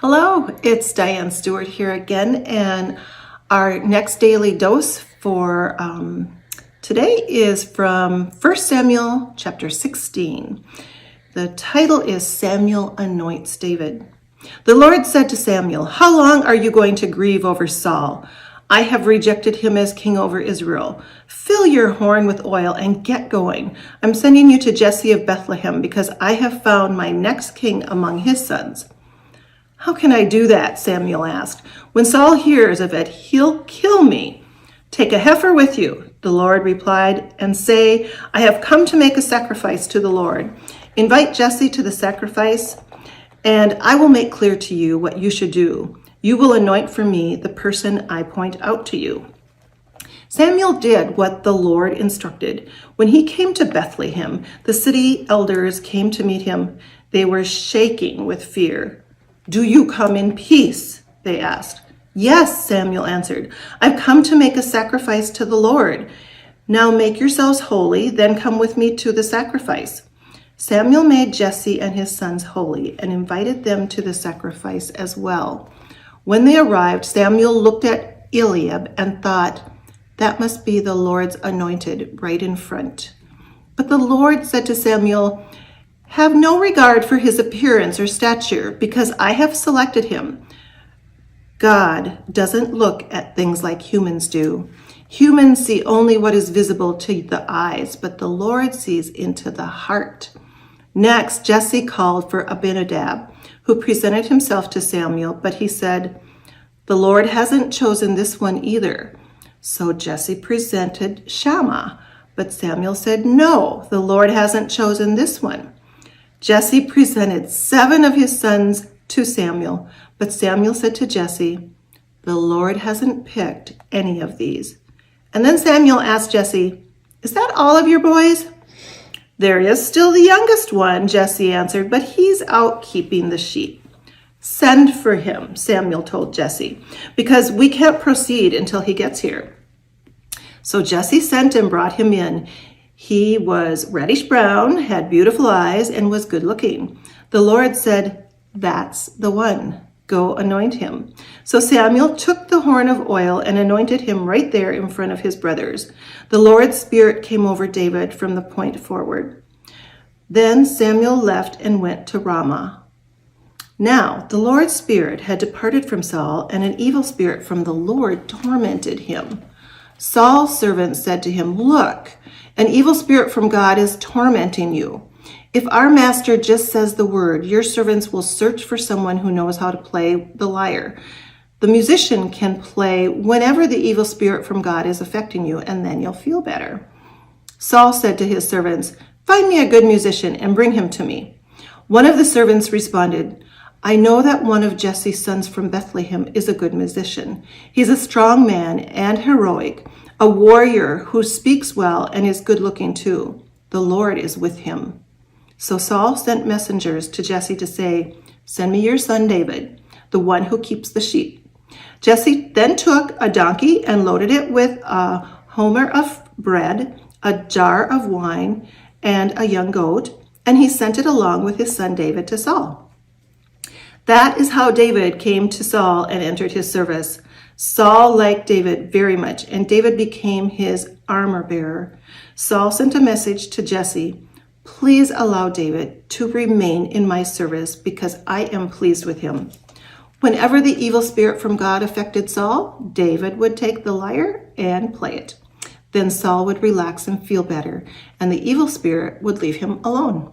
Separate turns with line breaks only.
Hello, it's Diane Stewart here again, and our next daily dose for today is from 1 Samuel chapter 16. The title is Samuel Anoints David. The Lord said to Samuel, "How long are you going to grieve over Saul? I have rejected him as king over Israel. Fill your horn with oil and get going. I'm sending you to Jesse of Bethlehem because I have found my next king among his sons." "How can I do that?" Samuel asked. "When Saul hears of it, he'll kill me." "Take a heifer with you," the Lord replied, "and say, 'I have come to make a sacrifice to the Lord.' Invite Jesse to the sacrifice, and I will make clear to you what you should do. You will anoint for me the person I point out to you." Samuel did what the Lord instructed. When he came to Bethlehem, the city elders came to meet him. They were shaking with fear. "Do you come in peace?" they asked. "Yes," Samuel answered. "I've come to make a sacrifice to the Lord. Now make yourselves holy, then come with me to the sacrifice." Samuel made Jesse and his sons holy and invited them to the sacrifice as well. When they arrived, Samuel looked at Eliab and thought, "That must be the Lord's anointed right in front." But the Lord said to Samuel, "Have no regard for his appearance or stature, because I have selected him." God doesn't look at things like humans do. Humans see only what is visible to the eyes, but the Lord sees into the heart. Next, Jesse called for Abinadab, who presented himself to Samuel, but he said, "The Lord hasn't chosen this one either." So Jesse presented Shammah, but Samuel said, "No, the Lord hasn't chosen this one." Jesse presented 7 of his sons to Samuel, but Samuel said to Jesse, "The Lord hasn't picked any of these." And then Samuel asked Jesse, "Is that all of your boys?" "There is still the youngest one," Jesse answered, "but he's out keeping the sheep." "Send for him," Samuel told Jesse, "because we can't proceed until he gets here." So Jesse sent and brought him in. He was reddish brown, had beautiful eyes, and was good looking. The Lord said, "That's the one. Go anoint him." So Samuel took the horn of oil and anointed him right there in front of his brothers. The Lord's Spirit came over David from the point forward. Then Samuel left and went to Ramah. Now the Lord's Spirit had departed from Saul, and an evil spirit from the Lord tormented him. Saul's servants said to him, "Look, an evil spirit from God is tormenting you. If our master just says the word, your servants will search for someone who knows how to play the lyre. The musician can play whenever the evil spirit from God is affecting you, and then you'll feel better." Saul said to his servants, "Find me a good musician and bring him to me." One of the servants responded, "I know that one of Jesse's sons from Bethlehem is a good musician. He's a strong man and heroic, a warrior who speaks well and is good looking too. The Lord is with him." So Saul sent messengers to Jesse to say, "Send me your son David, the one who keeps the sheep." Jesse then took a donkey and loaded it with a homer of bread, a jar of wine, and a young goat, and he sent it along with his son David to Saul. That is how David came to Saul and entered his service. Saul liked David very much, and David became his armor bearer. Saul sent a message to Jesse, "Please allow David to remain in my service because I am pleased with him." Whenever the evil spirit from God affected Saul, David would take the lyre and play it. Then Saul would relax and feel better, and the evil spirit would leave him alone.